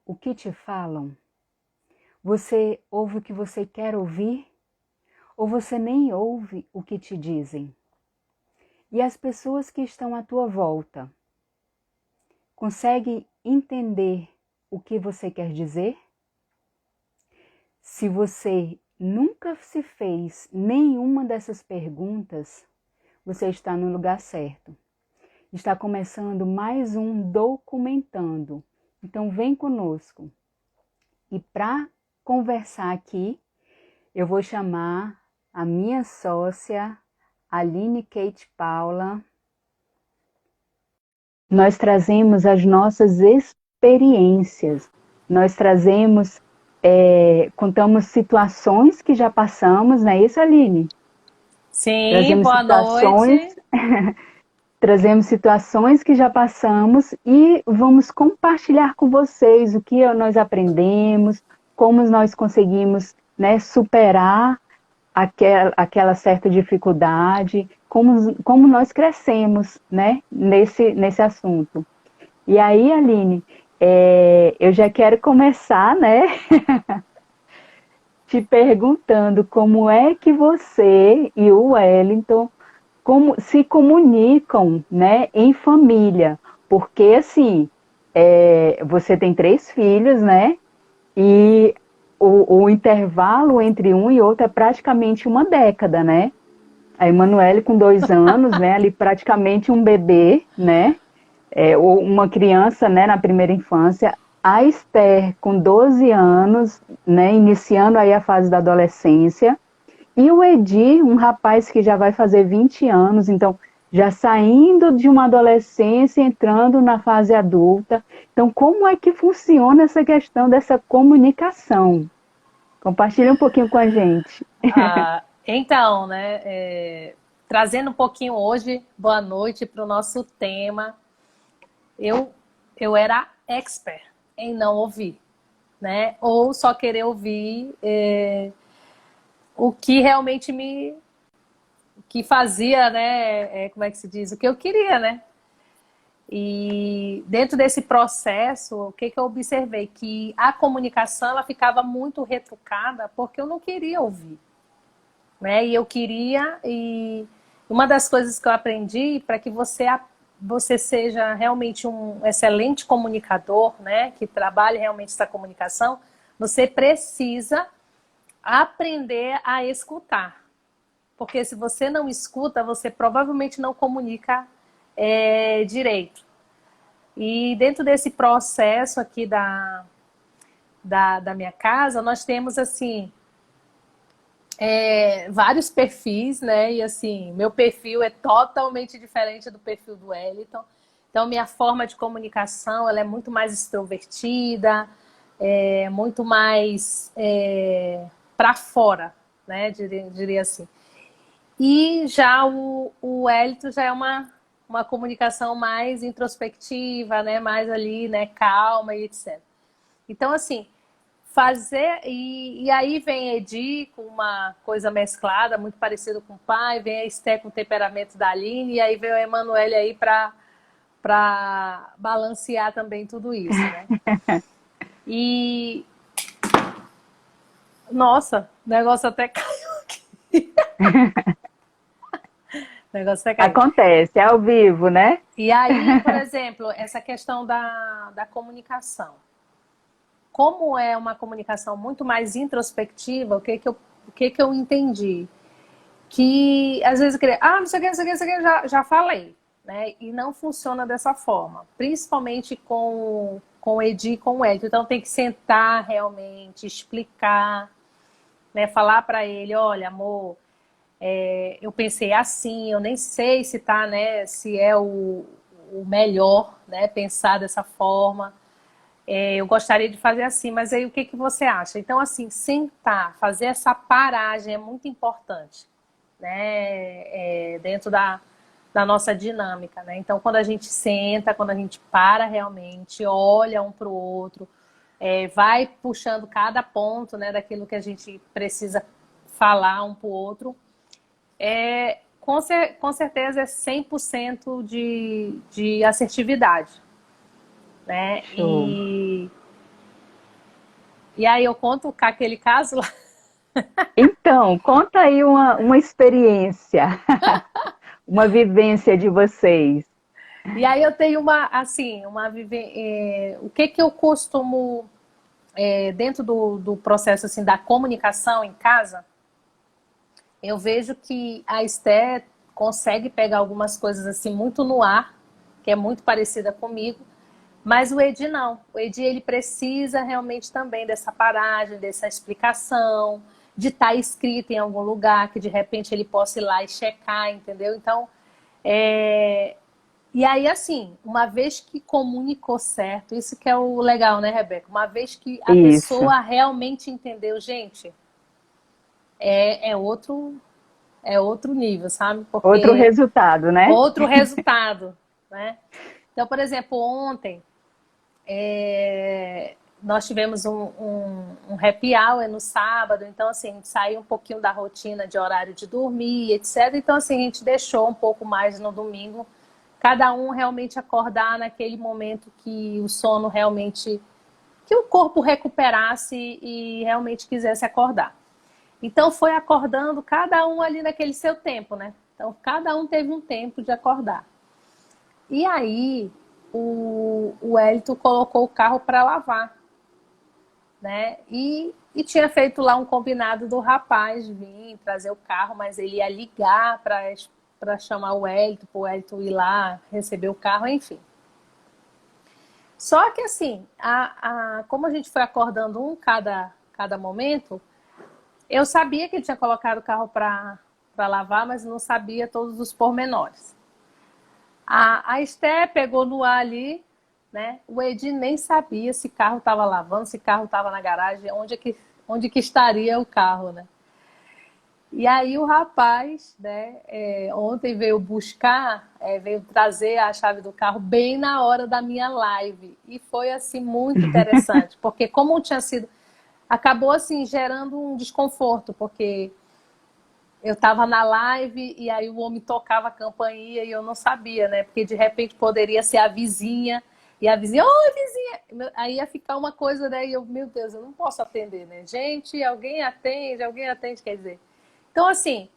o que te falam? Você ouve o que você quer ouvir? Ou você nem ouve o que te dizem? E as pessoas que estão à tua volta, conseguem entender o que você quer dizer? Se você nunca se fez nenhuma dessas perguntas, você está no lugar certo. Está começando mais um Documentando. Então vem conosco. E para conversar aqui, eu vou chamar a minha sócia, Aline Kate Paula. Nós trazemos as nossas experiências, nós trazemos, contamos situações que já passamos, não é isso, Aline? Sim, Trazemos boa situações, noite. trazemos situações que já passamos e vamos compartilhar com vocês o que nós aprendemos, como nós conseguimos, né, superar aquela certa dificuldade, como nós crescemos, né, nesse assunto. E aí, Aline, eu já quero começar, né, te perguntando como é que você e o Wellington como se comunicam, né, em família, porque assim, você tem 3 filhos, né, e o intervalo entre um e outro é praticamente uma década, né? A Emanuele com 2 anos, né, ali praticamente um bebê, né, ou uma criança, né, na primeira infância. A Esther com 12 anos, né, iniciando aí a fase da adolescência. E o Edi, um rapaz que já vai fazer 20 anos, então já saindo de uma adolescência, entrando na fase adulta. Então, como é que funciona essa questão dessa comunicação? Compartilha um pouquinho com a gente. Então, né, trazendo um pouquinho hoje, boa noite para o nosso tema. Eu, eu era expert em não ouvir, né? Ou só querer ouvir o que realmente que fazia, né? Como é que se diz? O que eu queria, né? E dentro desse processo, o que eu observei? Que a comunicação ela ficava muito retrucada porque eu não queria ouvir. Né? E eu queria, e uma das coisas que eu aprendi para que você seja realmente um excelente comunicador, né? Que trabalhe realmente essa comunicação, você precisa aprender a escutar. Porque se você não escuta, você provavelmente não comunica direito. E dentro desse processo aqui da minha casa, nós temos assim vários perfis, né? E assim, meu perfil é totalmente diferente do perfil do Wellington. Então, minha forma de comunicação ela é muito mais extrovertida, muito mais para fora, né? Diria assim. E já o Wellington já é uma comunicação mais introspectiva, né? Mais ali, né? Calma e etc. Então, assim, fazer. E aí vem a Edi com uma coisa mesclada, muito parecido com o pai, vem a Esté com o temperamento da Aline, e aí vem o Emanuele aí para balancear também tudo isso, né? E. Nossa, o negócio até caiu aqui. O negócio até caiu. Acontece, é ao vivo, né? E aí, por exemplo, essa questão da comunicação. Como é uma comunicação muito mais introspectiva, o que eu entendi? Que às vezes eu queria, não sei o que, não sei o que, não sei o que, já falei, né? E não funciona dessa forma, principalmente com o Edi e com o Ed. Então tem que sentar realmente, explicar, né? Falar para ele, olha, amor, eu pensei assim, eu nem sei se tá, né? Se é o melhor, né? Pensar dessa forma. Eu gostaria de fazer assim, mas aí o que você acha? Então, assim, sentar, fazer essa paragem é muito importante, né? Dentro da nossa dinâmica, né? Então, quando a gente senta, quando a gente para realmente, olha um para o outro, vai puxando cada ponto, né, daquilo que a gente precisa falar um para o outro, com certeza é 100% de assertividade, né? Show. E aí eu conto com aquele caso lá. Então, conta aí uma experiência, uma vivência de vocês. E aí eu tenho uma, assim, o que que eu costumo, dentro do processo, assim, da comunicação em casa, eu vejo que a Esté consegue pegar algumas coisas, assim, muito no ar, que é muito parecida comigo, mas o Edi não. O Edi, ele precisa realmente também dessa paragem, dessa explicação, de estar escrito em algum lugar, que de repente ele possa ir lá e checar, entendeu? Então, é, e aí, assim, uma vez que comunicou certo, isso que é o legal, né, Rebeca? Uma vez que a Isso, pessoa realmente entendeu, gente, é outro, é outro nível, sabe? outro Porque resultado, né? outro resultado, né? Então, por exemplo, ontem nós tivemos um happy hour no sábado, então assim, a gente saiu um pouquinho da rotina de horário de dormir, etc. Então assim, a gente deixou um pouco mais no domingo, cada um realmente acordar naquele momento que o sono realmente, que o corpo recuperasse e realmente quisesse acordar. Então foi acordando cada um ali naquele seu tempo, né? Então cada um teve um tempo de acordar. E aí o Hélito colocou o carro para lavar, né? E tinha feito lá um combinado do rapaz vir trazer o carro, mas ele ia ligar para chamar o Hélito, para o Hélito ir lá receber o carro, enfim. Só que assim, como a gente foi acordando cada momento, eu sabia que ele tinha colocado o carro para lavar, mas não sabia todos os pormenores. A Esté pegou no ar ali, né? O Edi nem sabia se carro estava lavando, se carro estava na garagem, onde que estaria o carro, né? E aí o rapaz, né, ontem veio buscar, veio trazer a chave do carro bem na hora da minha live. E foi, assim, muito interessante, porque como tinha sido... Acabou, assim, gerando um desconforto, porque eu estava na live e aí o homem tocava a campainha e eu não sabia, né? Porque de repente poderia ser a vizinha e a vizinha, oi, vizinha! Aí ia ficar uma coisa, né? E eu, meu Deus, eu não posso atender, né? Gente, alguém atende, quer dizer. Então, assim,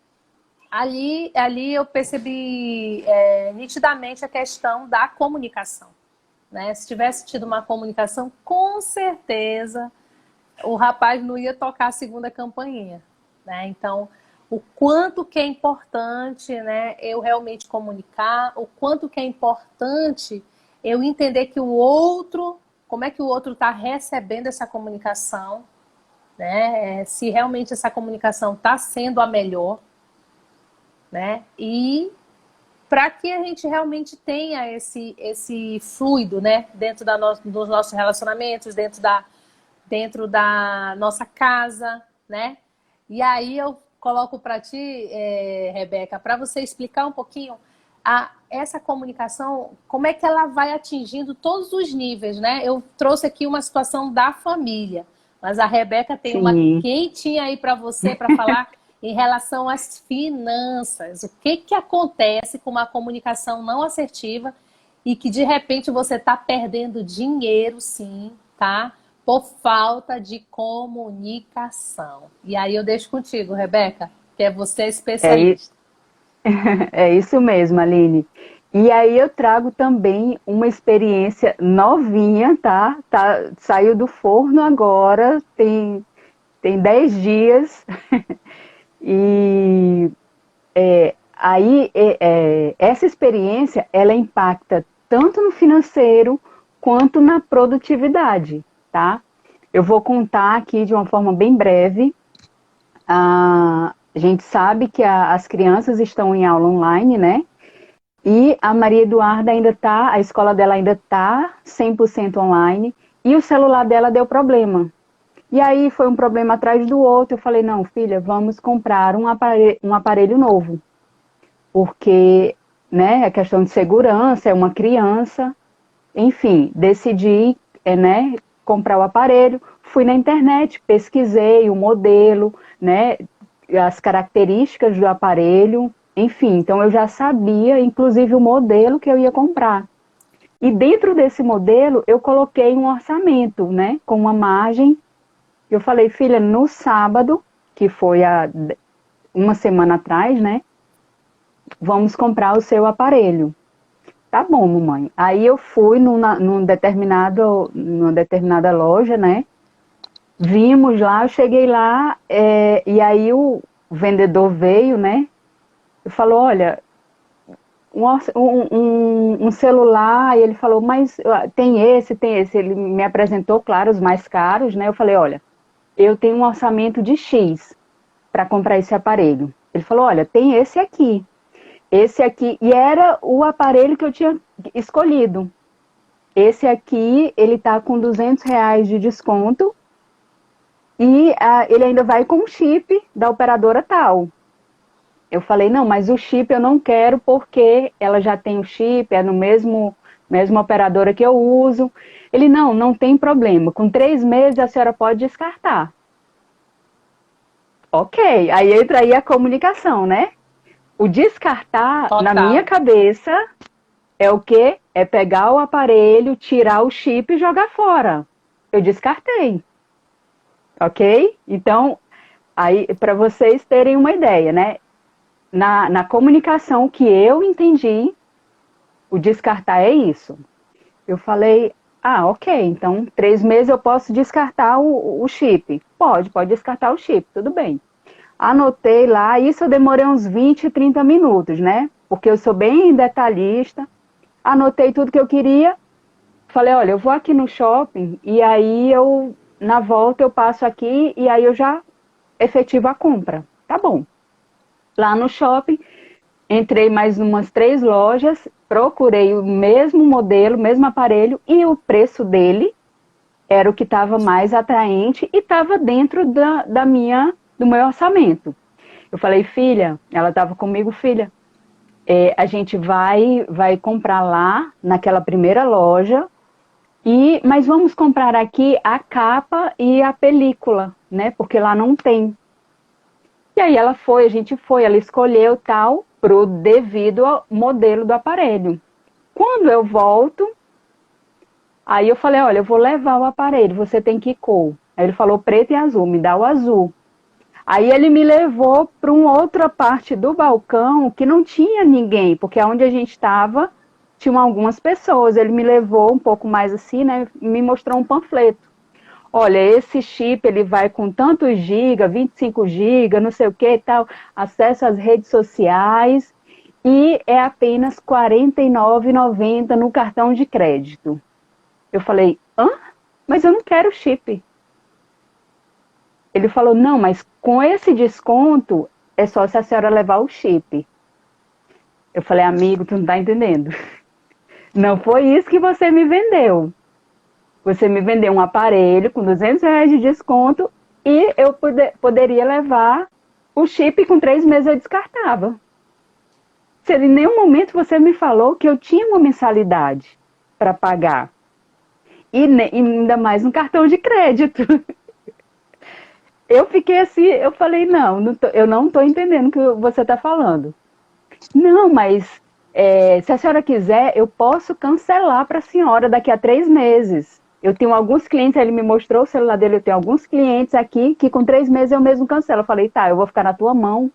ali eu percebi nitidamente a questão da comunicação, né? Se tivesse tido uma comunicação, com certeza o rapaz não ia tocar a segunda campainha, né? Então, o quanto que é importante, né, eu realmente comunicar, o quanto que é importante eu entender que o outro, como é que o outro está recebendo essa comunicação, né? Se realmente essa comunicação está sendo a melhor, né? E para que a gente realmente tenha esse fluido, né, dentro dos nossos relacionamentos, dentro da nossa casa, né? E aí eu coloco para ti, Rebeca, para você explicar um pouquinho essa comunicação, como é que ela vai atingindo todos os níveis, né? Eu trouxe aqui uma situação da família, mas a Rebeca tem uma Sim. quentinha aí para você para falar em relação às finanças. O que que acontece com uma comunicação não assertiva e que de repente você está perdendo dinheiro, sim, tá? Por falta de comunicação. E aí eu deixo contigo, Rebeca, que é você É, especialista. é isso mesmo, Aline. E aí eu trago também uma experiência novinha, tá? Saiu do forno agora, tem 10 dias. E aí essa experiência, ela impacta tanto no financeiro quanto na produtividade, tá? Eu vou contar aqui de uma forma bem breve. A gente sabe que as crianças estão em aula online, né? E a Maria Eduarda ainda está, a escola dela ainda está 100% online, e o celular dela deu problema. E aí foi um problema atrás do outro. Eu falei, não, filha, vamos comprar um aparelho novo. Porque, né, é questão de segurança, é uma criança. Enfim, decidi, né, comprar o aparelho. Fui na internet, pesquisei o modelo, né, as características do aparelho. Enfim, então eu já sabia, inclusive, o modelo que eu ia comprar. E dentro desse modelo, eu coloquei um orçamento, né, com uma margem Eu falei, filha, no sábado, que foi há uma semana atrás, né? Vamos comprar o seu aparelho. Tá bom, mamãe. Aí eu fui numa determinada loja, né? Vimos lá, eu cheguei lá, e aí o vendedor veio, né? E falou, olha, um celular, e ele falou, mas tem esse. Ele me apresentou, claro, os mais caros, né? Eu falei, olha, eu tenho um orçamento de X para comprar esse aparelho. Ele falou, olha, tem esse aqui, e era o aparelho que eu tinha escolhido. Esse aqui, ele tá com R$ 200 de desconto, e ele ainda vai com o chip da operadora tal. Eu falei, não, mas o chip eu não quero porque ela já tem o chip, é no mesma operadora que eu uso. Ele, não, não tem problema. Com 3 meses a senhora pode descartar. Ok, aí entra aí a comunicação, né? O descartar, na minha Total. cabeça, é o quê? É pegar o aparelho, tirar o chip e jogar fora. Eu descartei, ok? Então, aí, para vocês terem uma ideia, né? Na comunicação que eu entendi, o descartar é isso. Eu falei, ok, então 3 meses eu posso descartar o chip. Pode descartar o chip, tudo bem. Anotei lá, isso eu demorei uns 20, 30 minutos, né? Porque eu sou bem detalhista. Anotei tudo que eu queria. Falei, olha, eu vou aqui no shopping e aí na volta eu passo aqui e aí eu já efetivo a compra. Tá bom. Lá no shopping, entrei mais umas 3 lojas, procurei o mesmo modelo, o mesmo aparelho e o preço dele era o que estava mais atraente e estava dentro do meu orçamento. Eu falei, filha, ela estava comigo, filha, a gente vai comprar lá naquela primeira loja, mas vamos comprar aqui a capa e a película, né? Porque lá não tem. E aí a gente foi, ela escolheu tal pro devido ao modelo do aparelho. Quando eu volto, aí eu falei, olha, eu vou levar o aparelho, você tem que cor? Aí ele falou preto e azul, me dá o azul. Aí ele me levou para uma outra parte do balcão que não tinha ninguém, porque onde a gente estava tinham algumas pessoas. Ele me levou um pouco mais assim, né? E me mostrou um panfleto. Olha, esse chip ele vai com tantos giga, 25 giga, não sei o que e tal, acesso às redes sociais e é apenas R$ 49,90 no cartão de crédito. Eu falei, hã? Mas eu não quero chip. Ele falou, não, mas com esse desconto é só se a senhora levar o chip. Eu falei, amigo, tu não tá entendendo. Não foi isso que você me vendeu. Você me vendeu um aparelho com R$ 200 de desconto e eu poderia levar o chip e com 3 meses eu descartava. Se em nenhum momento você me falou que eu tinha uma mensalidade para pagar. E ainda mais um cartão de crédito. Eu fiquei assim, eu falei, eu não estou entendendo o que você está falando. Não, mas se a senhora quiser, eu posso cancelar para a senhora daqui a 3 meses. Eu tenho alguns clientes, ele me mostrou o celular dele, eu tenho alguns clientes aqui que com 3 meses eu mesmo cancelo. Eu falei, tá, eu vou ficar na tua mão.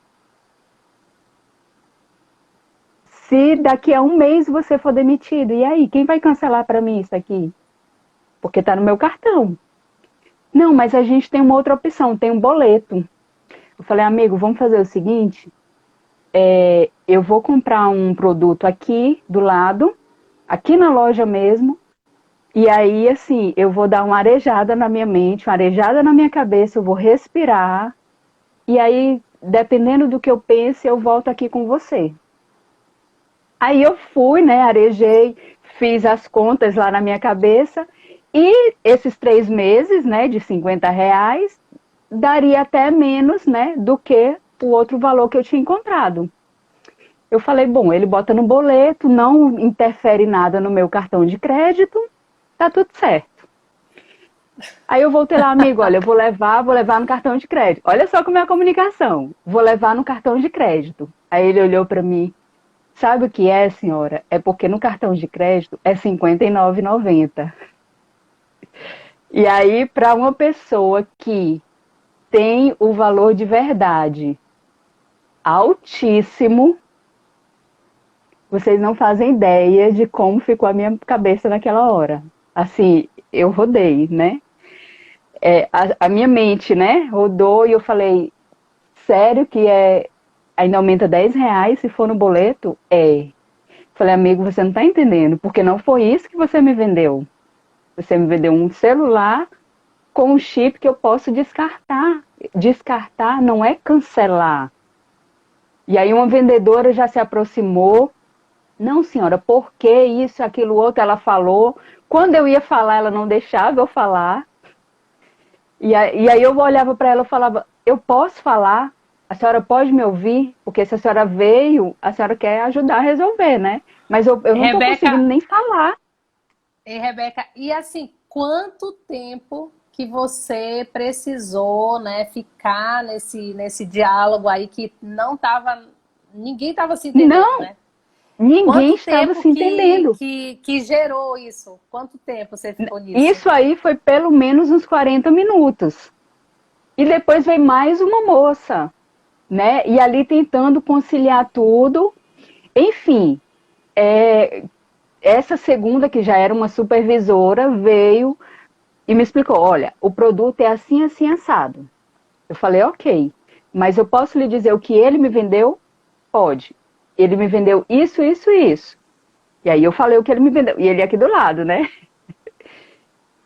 Se daqui a um mês você for demitido, e aí, quem vai cancelar para mim isso aqui? Porque está no meu cartão. Não, mas a gente tem uma outra opção, tem um boleto. Eu falei, amigo, vamos fazer o seguinte, eu vou comprar um produto aqui do lado, aqui na loja mesmo, e aí, assim, eu vou dar uma arejada na minha mente, uma arejada na minha cabeça, eu vou respirar, e aí, dependendo do que eu pense, eu volto aqui com você. Aí eu fui, né, arejei, fiz as contas lá na minha cabeça, e esses 3 meses, né, de R$ 50, daria até menos, né, do que o outro valor que eu tinha encontrado. Eu falei, bom, ele bota no boleto, não interfere nada no meu cartão de crédito, tá tudo certo. Aí eu voltei lá, amigo, olha, eu vou levar no cartão de crédito. Olha só como é a comunicação. Vou levar no cartão de crédito. Aí ele olhou para mim, sabe o que é, senhora? É porque no cartão de crédito é R$ 59,90. E aí, para uma pessoa que tem o valor de verdade altíssimo, vocês não fazem ideia de como ficou a minha cabeça naquela hora. Assim, eu rodei, né? A minha mente, né, rodou e eu falei, sério que ainda aumenta R$ 10 se for no boleto? É. Falei, amigo, você não tá entendendo, porque não foi isso que você me vendeu. Você me vendeu um celular com um chip que eu posso descartar. Descartar não é cancelar. E aí uma vendedora já se aproximou. Não, senhora, por que isso, aquilo, outro? Ela falou. Quando eu ia falar, ela não deixava eu falar. E aí eu olhava para ela e falava, eu posso falar? A senhora pode me ouvir? Porque se a senhora veio, a senhora quer ajudar a resolver, né? Mas eu não estou Rebeca, conseguindo nem falar. Rebeca, e assim, quanto tempo que você precisou, né, ficar nesse diálogo aí que não tava, ninguém estava se entendendo, Não, né? ninguém Quanto estava tempo se entendendo. que gerou isso? Quanto tempo você ficou nisso? Isso aí foi pelo menos uns 40 minutos. E depois veio mais uma moça, né? E ali tentando conciliar tudo. Enfim, essa segunda, que já era uma supervisora, veio e me explicou: olha, o produto é assim, assim, assado. Eu falei, ok, mas eu posso lhe dizer o que ele me vendeu? Pode. Ele me vendeu isso, isso e isso. E aí eu falei o que ele me vendeu. E ele aqui do lado, né?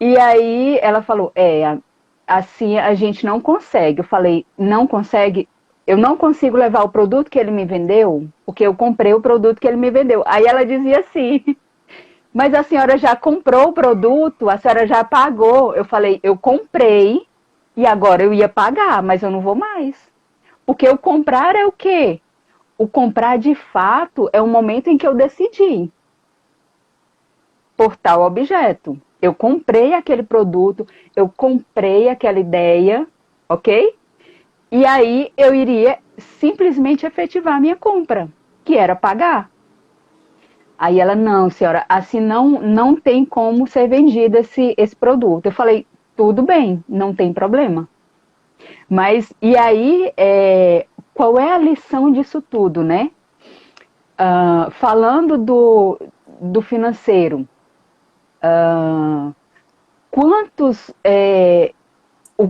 E aí ela falou, assim a gente não consegue. Eu falei, não consegue? Eu não consigo levar o produto que ele me vendeu, porque eu comprei o produto que ele me vendeu. Aí ela dizia assim, mas a senhora já comprou o produto, a senhora já pagou. Eu falei, eu comprei e agora eu ia pagar, mas eu não vou mais. Porque o comprar é o quê? O comprar de fato é o momento em que eu decidi por tal objeto. Eu comprei aquele produto, eu comprei aquela ideia, ok? E aí eu iria simplesmente efetivar a minha compra, que era pagar. Aí ela, não, senhora, assim não tem como ser vendido esse produto. Eu falei, tudo bem, não tem problema. Mas, e aí, qual é a lição disso tudo, né? Falando do financeiro, quantos.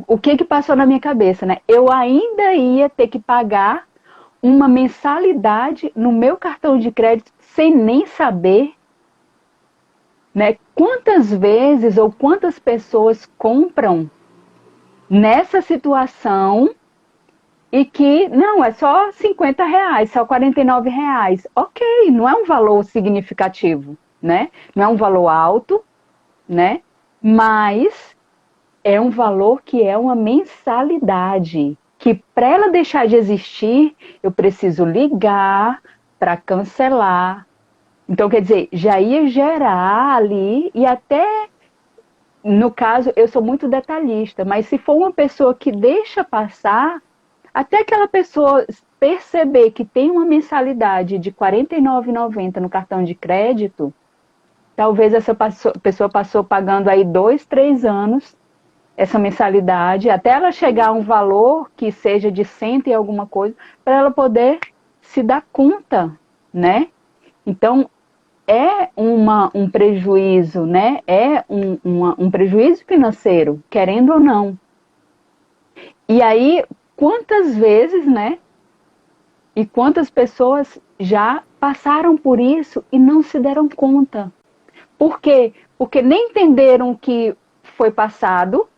O que passou na minha cabeça, né? Eu ainda ia ter que pagar uma mensalidade no meu cartão de crédito sem nem saber, né? Quantas vezes ou quantas pessoas compram nessa situação e que, não, é só R$ 50, só R$ 49. Ok, não é um valor significativo, né? Não é um valor alto, né? Mas é um valor que é uma mensalidade, que para ela deixar de existir, eu preciso ligar para cancelar. Então, quer dizer, já ia gerar ali, e até, no caso, eu sou muito detalhista, mas se for uma pessoa que deixa passar, até aquela pessoa perceber que tem uma mensalidade de R$ 49,90 no cartão de crédito, talvez essa pessoa passou pagando aí 2, 3 anos essa mensalidade, até ela chegar a um valor que seja de cento e alguma coisa, para ela poder se dar conta, né? Então, é um prejuízo, né? É um prejuízo financeiro, querendo ou não. E aí, quantas vezes, né? E quantas pessoas já passaram por isso e não se deram conta? Por quê? Porque nem entenderam o que foi passado,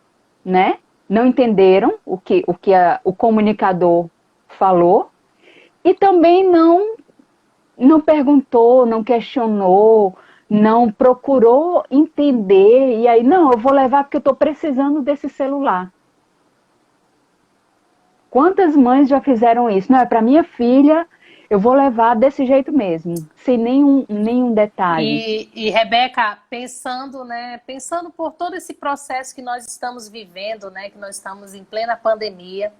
né? Não entenderam o comunicador falou e também não perguntou, não questionou, não procurou entender. E aí, não, eu vou levar porque eu estou precisando desse celular. Quantas mães já fizeram isso? Não, é para minha filha, eu vou levar desse jeito mesmo, sem nenhum detalhe. Rebeca, pensando, né, pensando por todo esse processo que nós estamos vivendo, né, que nós estamos em plena pandemia,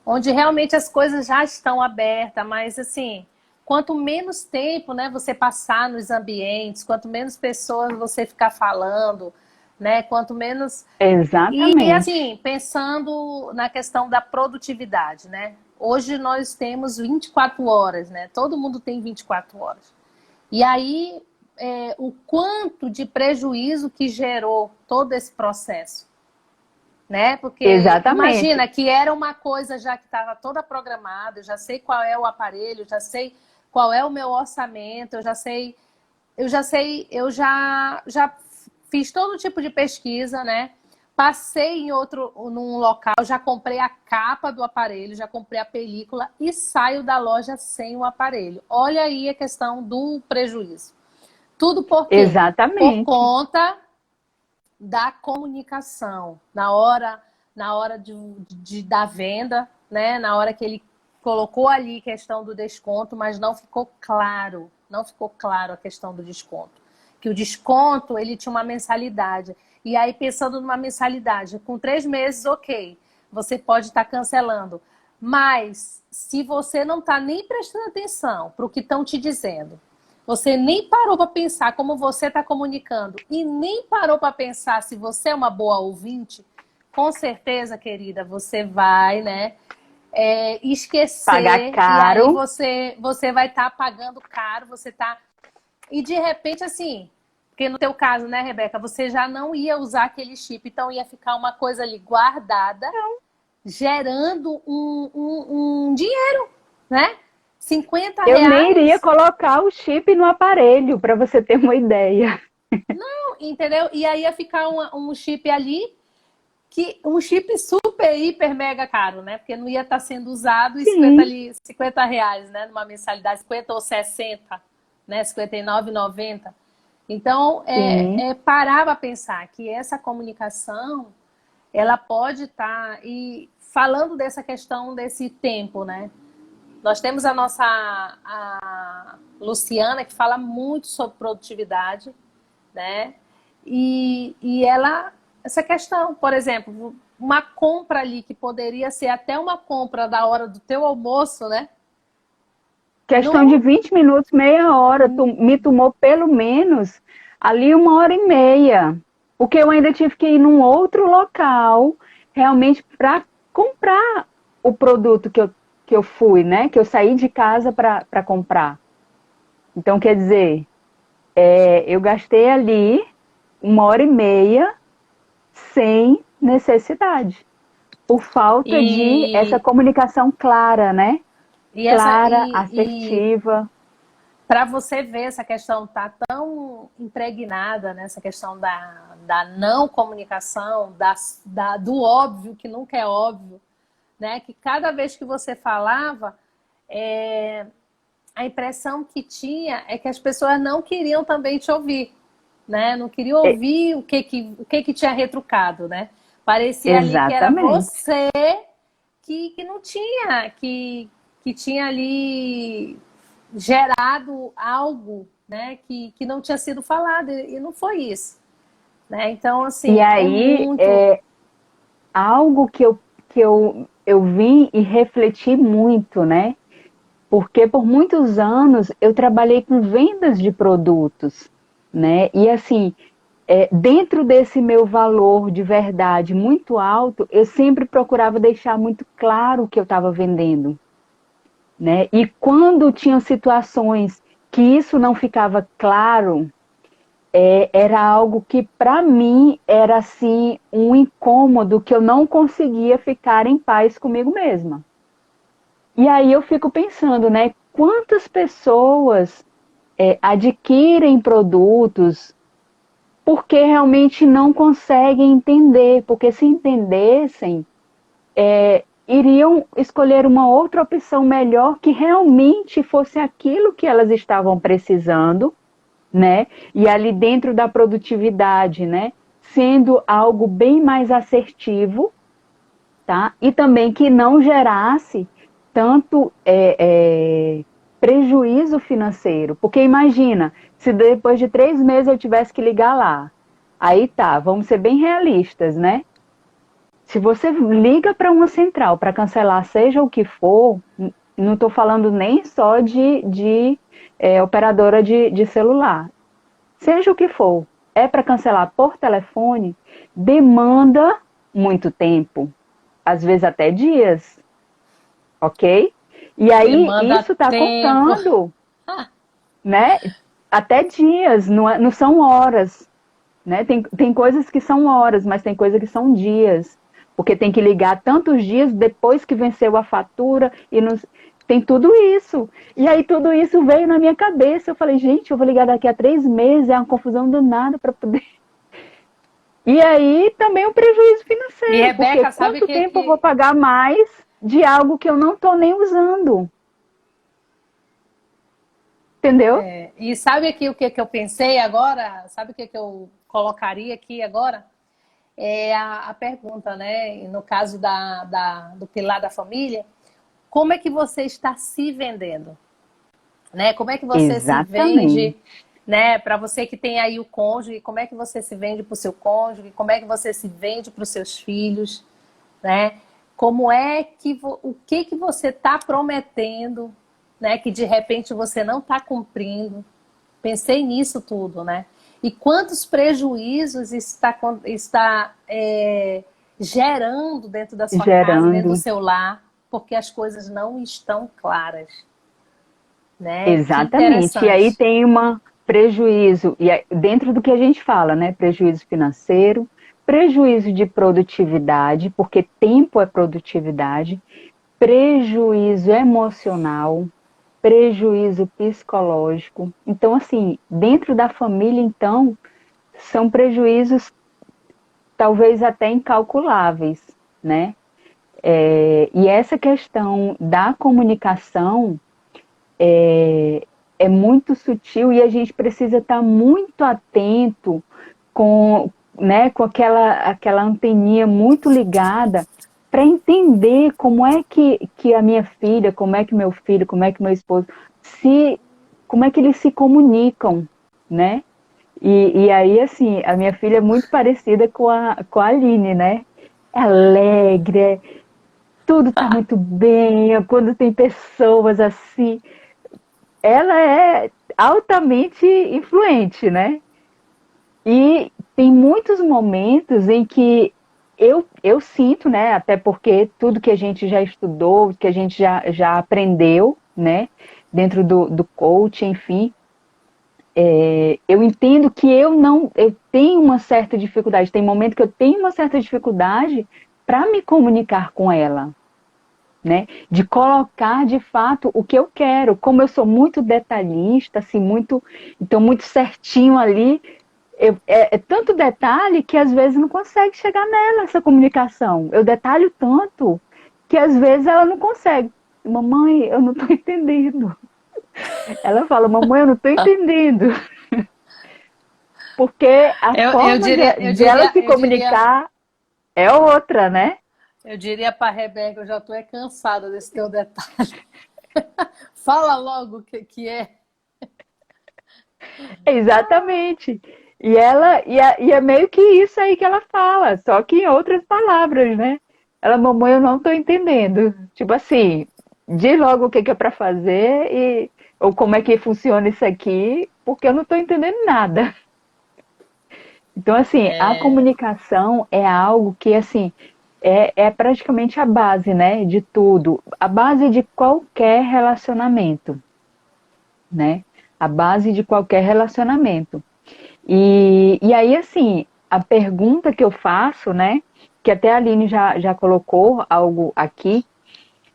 onde realmente as coisas já estão abertas, mas assim, quanto menos tempo, né, você passar nos ambientes, quanto menos pessoas você ficar falando, né? Quanto menos... E Exatamente. assim, pensando na questão da produtividade, né? Hoje nós temos 24 horas, né? Todo mundo tem 24 horas. E aí, o quanto de prejuízo que gerou todo esse processo, né? Porque Exatamente. imagina que era uma coisa já que estava toda programada, eu já sei qual é o aparelho, já sei qual é o meu orçamento, eu já fiz todo tipo de pesquisa, né? Passei num local, já comprei a capa do aparelho, já comprei a película e saio da loja sem o aparelho. Olha aí a questão do prejuízo. Tudo por quê? Por Exatamente. conta da comunicação. Na hora da venda, né? Na hora que ele colocou ali questão do desconto, mas não ficou claro. Não ficou claro a questão do desconto. Que o desconto, ele tinha uma mensalidade. E aí, pensando numa mensalidade, com 3 meses, ok, você pode estar cancelando. Mas, se você não está nem prestando atenção para o que estão te dizendo, você nem parou para pensar como você está comunicando e nem parou para pensar se você é uma boa ouvinte, com certeza, querida, você vai, né, Pagar esquecer e aí caro. você vai estar pagando caro, você tá e de repente assim, porque no teu caso, né, Rebeca, você já não ia usar aquele chip, então ia ficar uma coisa ali guardada, gerando um dinheiro, né? 50 Eu nem iria reais. colocar o chip no aparelho, para você ter uma ideia. Entendeu? E aí ia ficar um chip ali, que um chip super, hiper, mega caro, né? Porque não ia estar sendo usado e 50 Sim, ali, 50 reais, né? Numa mensalidade, 50 ou 60, né? 59,90. Então, sim. parar para pensar que essa comunicação, ela pode estar, e falando dessa questão desse tempo, né? Nós temos a Luciana, que fala muito sobre produtividade, né? E ela, essa questão, por exemplo, uma compra ali que poderia ser até uma compra da hora do teu almoço, né? Questão de Não, 20 minutos, meia hora, me tomou pelo menos ali 1 hora e meia. Porque eu ainda tive que ir num outro local, realmente, para comprar o produto que eu fui, né? Que eu saí de casa para comprar. Então, quer dizer, eu gastei ali 1 hora e meia sem necessidade, por falta de essa e, comunicação clara, né? e essa Clara, e assertiva. para você ver essa questão tá tão impregnada nessa questão da não comunicação, do óbvio que nunca é óbvio, né? Que cada vez que você falava, é, a impressão que tinha é que as pessoas não queriam também te ouvir, né? Não queriam É, ouvir o que tinha retrucado, né? Parecia ali que era exatamente. você que não tinha, que tinha ali gerado algo, né? Que não tinha sido falado, e não foi isso, né? Então, E assim, é aí, muito. algo que eu vim e refleti muito, né? Porque por muitos anos eu trabalhei com vendas de produtos, né? E assim, dentro desse meu valor de verdade muito alto, eu sempre procurava deixar muito claro o que eu estava vendendo, né? E quando tinham situações que isso não ficava claro, era algo que para mim era assim um incômodo que eu não conseguia ficar em paz comigo mesma. E aí eu fico pensando, né? Quantas pessoas adquirem produtos porque realmente não conseguem entender, porque se entendessem, iriam escolher uma outra opção melhor que realmente fosse aquilo que elas estavam precisando, né? E ali dentro da produtividade, né? Sendo algo bem mais assertivo, tá? E também que não gerasse tanto prejuízo financeiro. Porque imagina, se depois de 3 meses eu tivesse que ligar lá. Aí tá, vamos ser bem realistas, né? Se você liga para uma central para cancelar seja o que for, não estou falando nem só de operadora de celular, seja o que for, é para cancelar por telefone, demanda muito tempo, às vezes até dias, ok? E aí Demanda isso está tempo. contando, né? Até dias, não são horas, né? Tem coisas que são horas, mas tem coisas que são dias, porque tem que ligar tantos dias depois que venceu a fatura e não, tem tudo isso. E aí tudo isso veio na minha cabeça. Eu falei, gente, eu vou ligar daqui a 3 meses, é uma confusão do nada para poder. E aí também o prejuízo E financeiro, porque Rebeca, sabe quanto que, tempo eu vou que pagar mais de algo que eu não estou nem usando? Entendeu? e sabe aqui o que eu pensei agora? Sabe o que eu colocaria aqui agora? É a pergunta, né? No caso do pilar da família, como é que você está se vendendo? Né? Como é que você se Exatamente. vende, né? Para você que tem aí o cônjuge, como é que você se vende para o seu cônjuge? Como é que você se vende para os seus filhos, né? Como é que o que você está prometendo, né? Que de repente você não está cumprindo. Pensei nisso tudo, né? E quantos prejuízos está gerando dentro da sua casa, dentro do Gerando. seu lar, porque as coisas não estão claras, né? Que Exatamente. E aí interessante. tem um prejuízo, e dentro do que a gente fala, né? Prejuízo financeiro, prejuízo de produtividade, porque tempo é produtividade, prejuízo emocional, prejuízo psicológico. Então, assim, dentro da família, então, são prejuízos talvez até incalculáveis, né? E essa questão da comunicação é muito sutil e a gente precisa estar muito atento com, né, com aquela anteninha muito ligada para entender como é que a minha filha, como é que meu filho, como é que meu esposo, como é que eles se comunicam, né? E aí, assim, a minha filha é muito parecida com a Aline, né? É alegre, tudo tá muito bem, quando tem pessoas assim, ela é altamente influente, né? E tem muitos momentos em que eu sinto, né? Até porque tudo que a gente já estudou, que a gente já aprendeu, né? Dentro do coach, enfim, eu entendo que eu tenho uma certa dificuldade. Tem momento que eu tenho uma certa dificuldade para me comunicar com ela, né? De colocar de fato o que eu quero. Como eu sou muito detalhista, assim, então muito certinho ali, é tanto detalhe que às vezes não consegue chegar nela essa comunicação. Eu detalho tanto que às vezes ela não consegue. Mamãe, eu não estou entendendo. Ela fala, mamãe, eu não estou entendendo. Porque a Eu forma diria, eu de ela diria, se eu diria, comunicar é outra, né? eu diria para a Rebeca, eu já estou cansada desse teu detalhe. Fala logo o que é. Exatamente. E é meio que isso aí que ela fala, só que em outras palavras, né? Ela, mamãe, eu não tô entendendo. Tipo assim, diz logo o que que é para fazer ou como é que funciona isso aqui, porque eu não tô entendendo nada. Então, assim, a comunicação é algo que, assim, é praticamente a base, né, de tudo. A base de qualquer relacionamento, né? A base de qualquer relacionamento. E aí, assim, a pergunta que eu faço, né, que até a Aline já colocou algo aqui,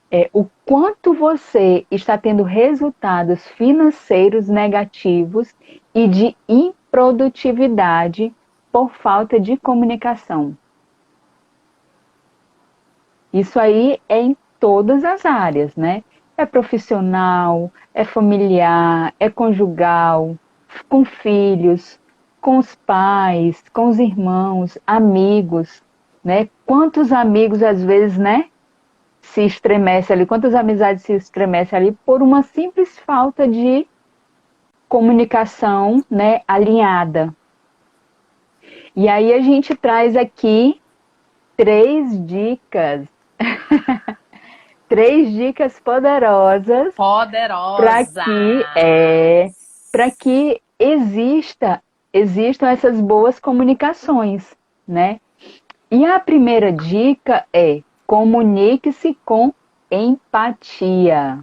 é o quanto você está tendo resultados financeiros negativos e de improdutividade por falta de comunicação. Isso aí é em todas as áreas, né? É profissional, é familiar, é conjugal, com filhos, com os pais, com os irmãos, amigos, né? Quantos amigos às vezes, né, se estremece ali, quantas amizades se estremecem ali por uma simples falta de comunicação, né, alinhada. E aí a gente traz aqui 3 dicas, 3 dicas poderosas para Poderosa. que para que exista existam essas boas comunicações, né? E a primeira dica é: comunique-se com empatia.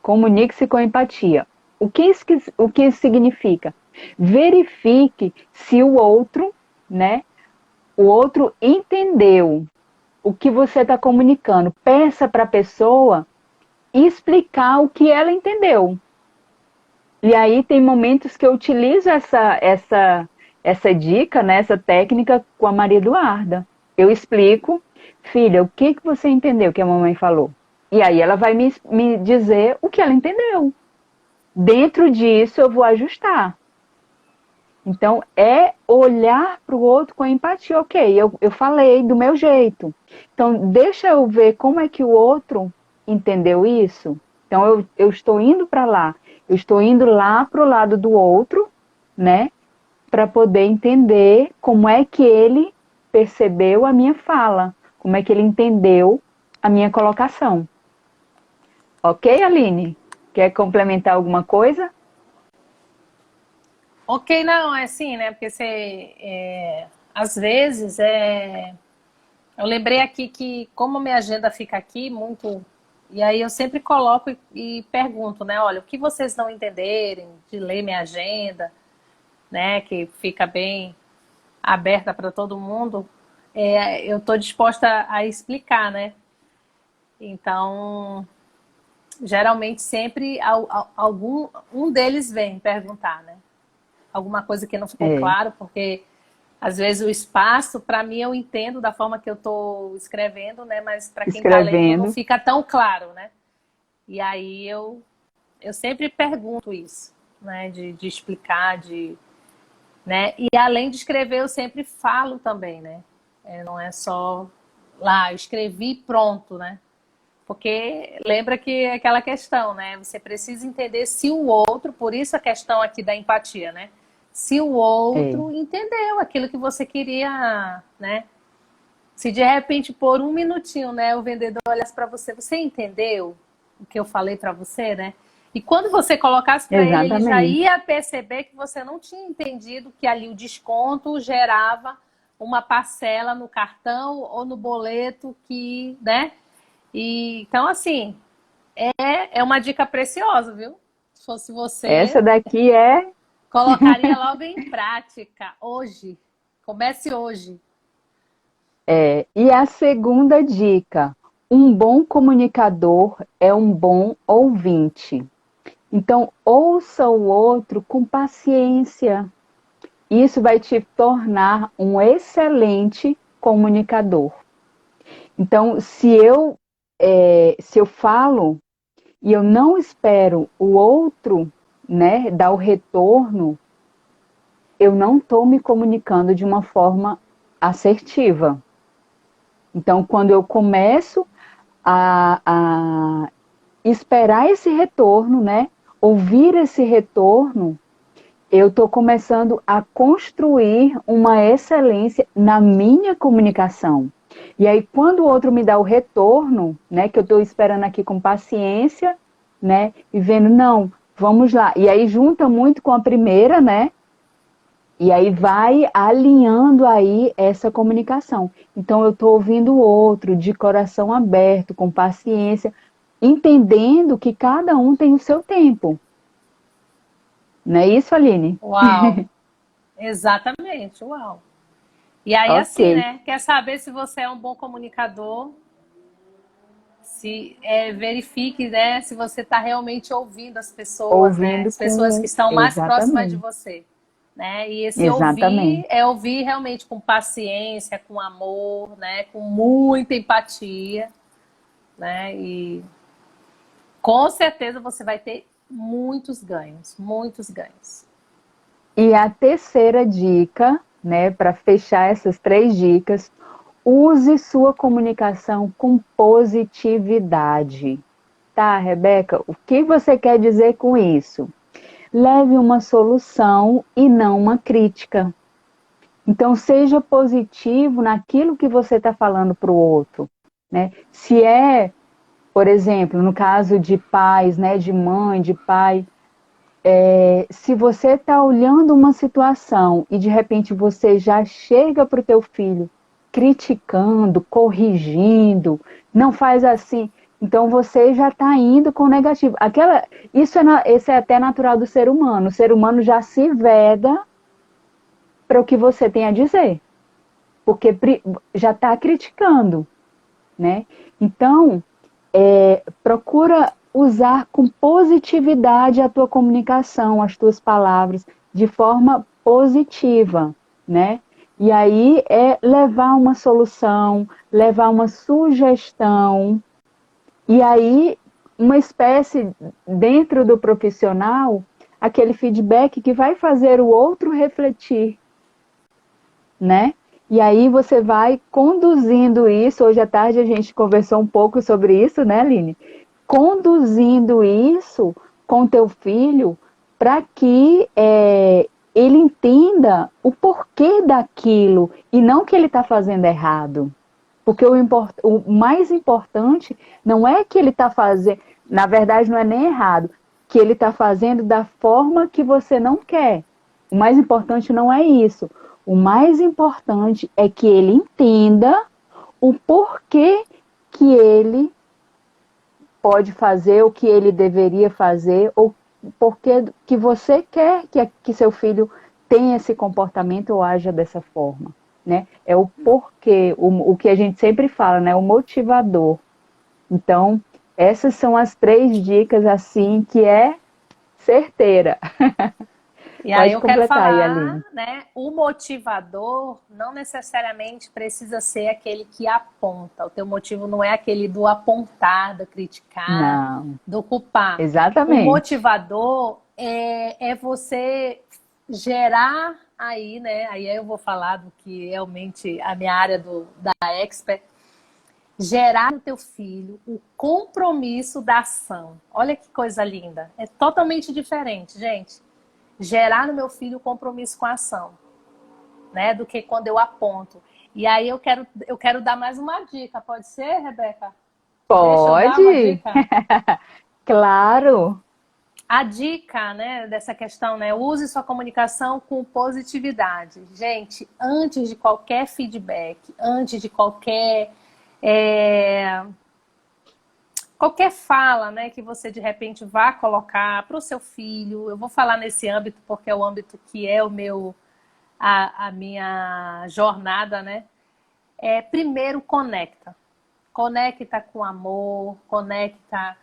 Comunique-se com empatia. O que isso significa? Verifique se o outro, né? O outro entendeu o que você está comunicando. Peça para a pessoa explicar o que ela entendeu. E aí tem momentos que eu utilizo essa dica, né, essa técnica com a Maria Eduarda. Eu explico, filha, o que você entendeu que a mamãe falou? E aí ela vai me dizer o que ela entendeu. Dentro disso eu vou ajustar. Então, é olhar para o outro com empatia. Ok, eu falei do meu jeito. Então, deixa eu ver como é que o outro entendeu isso. Então, eu estou indo para lá. Eu estou indo lá para o lado do outro, né? Para poder entender como é que ele percebeu a minha fala. Como é que ele entendeu a minha colocação. Ok, Aline? Quer complementar alguma coisa? Ok, não, é assim, né? Porque às vezes eu lembrei aqui que como minha agenda fica aqui muito, e aí eu sempre coloco e pergunto, né? Olha, o que vocês não entenderem de ler minha agenda, né? Que fica bem aberta para todo mundo, eu estou disposta a explicar, né? Então, geralmente sempre um deles vem perguntar, né? Alguma coisa que não ficou É, claro, porque às vezes o espaço, para mim, eu entendo da forma que eu estou escrevendo, né? Mas para quem está lendo não escrevendo. fica tão claro, né? E aí eu sempre pergunto isso, né? De explicar, né? E além de escrever, eu sempre falo também, né? Não é só lá, eu escrevi e pronto, né? Porque lembra que é aquela questão, né? Você precisa entender se o outro, por isso a questão aqui da empatia, né? Se o É, outro entendeu aquilo que você queria, né? Se de repente por um minutinho, né, o vendedor olhasse para você, você entendeu o que eu falei para você, né? E quando você colocasse para ele, ele já exatamente. ia perceber que você não tinha entendido que ali o desconto gerava uma parcela no cartão ou no boleto que, né? E, então, assim, é uma dica preciosa, viu? Se fosse Essa você, daqui é, colocaria logo em prática, hoje. Comece hoje. e a segunda dica: um bom comunicador é um bom ouvinte. Então, ouça o outro com paciência. Isso vai te tornar um excelente comunicador. Então, se eu falo e eu não espero o outro, né, dar o retorno, eu não estou me comunicando de uma forma assertiva. Então, quando eu começo a esperar esse retorno, né, ouvir esse retorno, eu estou começando a construir uma excelência na minha comunicação. E aí, quando o outro me dá o retorno, né, que eu estou esperando aqui com paciência, né, e vendo, não, vamos lá. E aí junta muito com a primeira, né, e aí vai alinhando aí essa comunicação. Então, eu estou ouvindo o outro de coração aberto, com paciência, entendendo que cada um tem o seu tempo. Não é isso, Aline? Uau, exatamente, uau. E aí, Ok, assim, né? Quer saber se você é um bom comunicador? Se verifique, né? Se você está realmente ouvindo as pessoas, né? ouvindo As pessoas que com. estão mais próximas de Exatamente, você, né? E esse ouvir exatamente. é ouvir realmente com paciência, com amor, né? Com muita empatia, né? E com certeza você vai ter muitos ganhos, muitos ganhos. E a terceira dica, né, para fechar essas três dicas, use sua comunicação com positividade. Tá, Rebeca? O que você quer dizer com isso? Leve uma solução e não uma crítica. Então, seja positivo naquilo que você está falando para o outro. Né? Se é, por exemplo, no caso de pais, né, de mãe, de pai, Se você está olhando uma situação e de repente você já chega para o teu filho criticando, corrigindo, não faz assim, então você já está indo com negativo. Isso é até natural do ser humano. O ser humano já se veda para o que você tem a dizer, porque já está criticando, né? Então, procura usar com positividade a tua comunicação, as tuas palavras, de forma positiva, né? E aí é levar uma solução, levar uma sugestão, e aí uma espécie, dentro do profissional, aquele feedback que vai fazer o outro refletir, né? E aí você vai conduzindo isso. Hoje à tarde a gente conversou um pouco sobre isso, né, Aline? Conduzindo isso com teu filho para que ele entenda o porquê daquilo e não que ele está fazendo errado. Porque o mais importante não é que ele está fazendo, na verdade não é nem errado, que ele está fazendo da forma que você não quer. O mais importante não é isso. O mais importante é que ele entenda o porquê que ele pode fazer, o que ele deveria fazer, ou porquê que você quer que seu filho tenha esse comportamento ou haja dessa forma. Né? É o porquê, o que a gente sempre fala, né? O motivador. Então, essas são as 3 dicas, assim, que é certeira. E aí Pode eu quero completar aí, falar, Aline. né? O motivador não necessariamente precisa ser aquele que aponta. O teu motivo não é aquele do apontar, do criticar, Não, do culpar. O exatamente. motivador é você gerar aí, né? Aí eu vou falar do que realmente a minha área da expert, gerar no teu filho o compromisso da ação. Olha que coisa linda. É totalmente diferente, gente. Gerar no meu filho o compromisso com a ação, né? Do que quando eu aponto. E aí eu quero dar mais uma dica. Pode ser, Rebeca? Deixa eu dar uma Pode, dica. claro. A dica, né, dessa questão, né? Use sua comunicação com positividade. Gente, antes de qualquer feedback, antes de é, qualquer fala, né, que você de repente vá colocar para o seu filho, eu vou falar nesse âmbito porque é o âmbito que é a minha jornada, né? Primeiro conecta. Conecta com amor, conecta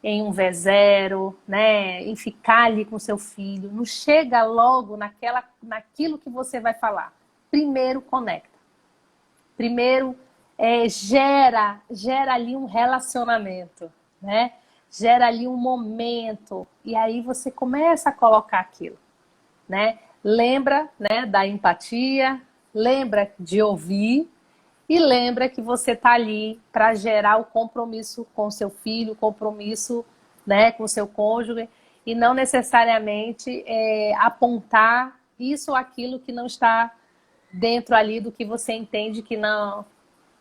em um V0, né? Em ficar ali com seu filho. Não chega logo naquilo que você vai falar. Primeiro conecta. Primeiro gera ali um relacionamento, né? Gera ali um momento. E aí você começa a colocar aquilo, né? Lembra, né, da empatia, lembra de ouvir e lembra que você está ali para gerar o compromisso com seu filho, compromisso, né, com seu cônjuge e não necessariamente apontar isso ou aquilo que não está dentro ali do que você entende que não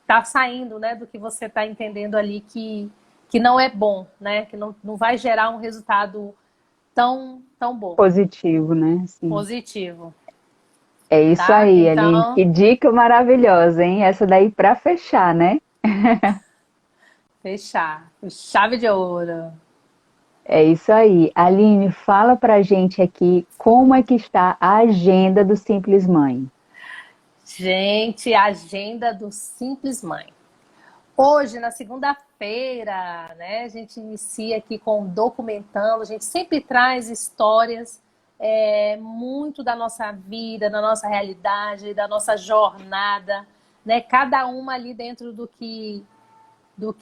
está saindo, né, do que você está entendendo ali que não é bom, né, que não vai gerar um resultado tão bom, Positivo, né? Sim. positivo, É isso tá? aí, Aline. Então, Que dica maravilhosa, hein? Essa daí para fechar, né? fechar. Chave de ouro. É isso aí. Aline, fala pra gente aqui como é que está a agenda do Simples Mãe. Gente, agenda do Simples Mãe. Hoje, na segunda-feira, né, a gente inicia aqui com documentando, a gente sempre traz histórias muito da nossa vida, da nossa realidade, da nossa jornada, né, cada uma ali dentro do que, do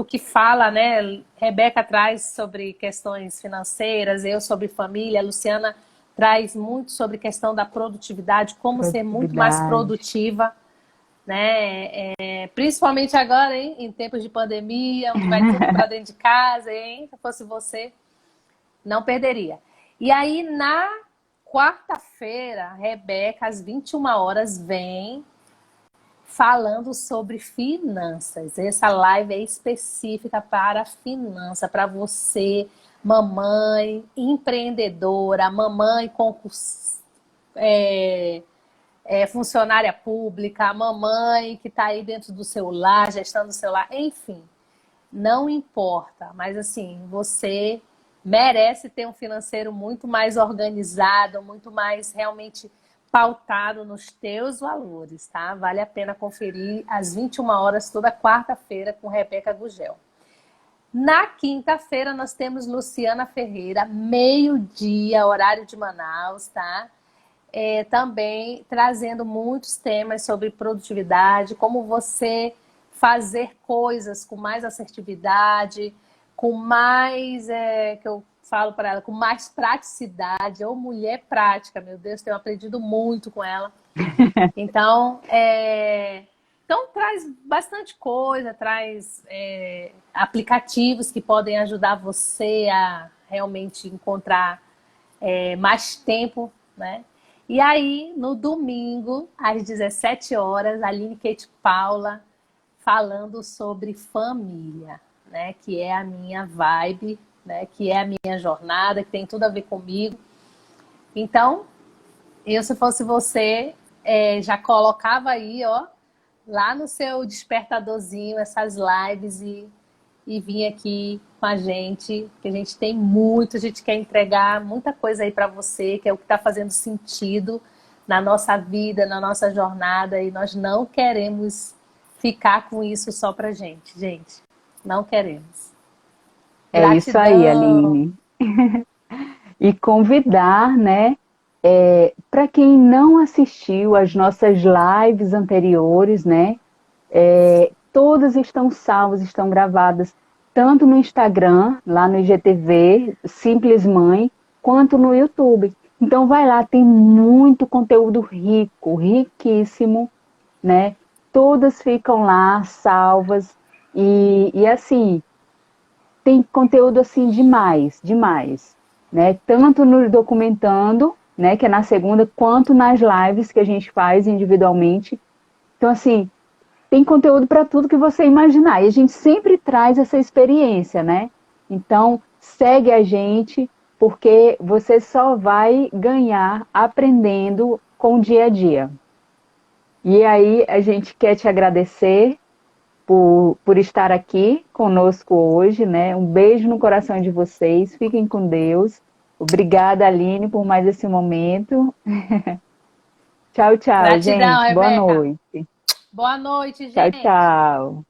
que fala, né, Rebeca traz sobre questões financeiras, eu sobre família, a Luciana traz muito sobre questão da produtividade, como ser muito mais Produtividade. produtiva, né? Principalmente agora, hein? Em tempos de pandemia, onde vai tudo para dentro de casa, hein? Se fosse você, não perderia. E aí, na quarta-feira, Rebeca, às 21 horas, vem falando sobre finanças. Essa live é específica para finança, para você mamãe, empreendedora, mamãe concurso, funcionária pública, a mamãe que está aí dentro do seu lar, gestando o seu lar, enfim, não importa. Mas assim, você merece ter um financeiro muito mais organizado, muito mais realmente pautado nos teus valores, tá? Vale a pena conferir às 21 horas toda quarta-feira com Rebeca Gugel. Na quinta-feira nós temos Luciana Ferreira, meio-dia, horário de Manaus, tá? Também trazendo muitos temas sobre produtividade, como você fazer coisas com mais assertividade, com mais, que eu falo para ela, com mais praticidade. Ou mulher prática, meu Deus, tenho aprendido muito com ela. Então, então traz bastante coisa, traz aplicativos que podem ajudar você a realmente encontrar mais tempo, né? E aí, no domingo, às 17 horas, a Aline Kate Paula falando sobre família, né? Que é a minha vibe, né? Que é a minha jornada, que tem tudo a ver comigo. Então, eu, se fosse você, já colocava aí, ó, lá no seu despertadorzinho, essas lives e vir aqui com a gente, que a gente tem muito, a gente quer entregar muita coisa aí para você, que é o que está fazendo sentido na nossa vida, na nossa jornada, e nós não queremos ficar com isso só pra gente, gente. Não queremos. É isso aí, Gratidão. Aline. E convidar, né, para quem não assistiu às nossas lives anteriores, né, todas estão salvas, estão gravadas, tanto no Instagram, lá no IGTV, Simples Mãe, quanto no YouTube. Então vai lá, tem muito conteúdo rico, riquíssimo, né? Todas ficam lá salvas e assim, tem conteúdo assim demais, demais, né? Tanto no documentando, né, que é na segunda, quanto nas lives que a gente faz individualmente. Então assim, tem conteúdo para tudo que você imaginar. E a gente sempre traz essa experiência, né? Então, segue a gente, porque você só vai ganhar aprendendo com o dia a dia. E aí, a gente quer te agradecer por estar aqui conosco hoje, né? Um beijo no coração de vocês. Fiquem com Deus. Obrigada, Aline, por mais esse momento. Tchau, tchau, Gratidão, gente. Boa Rebeca. noite. Boa noite, Tchau, gente. tchau.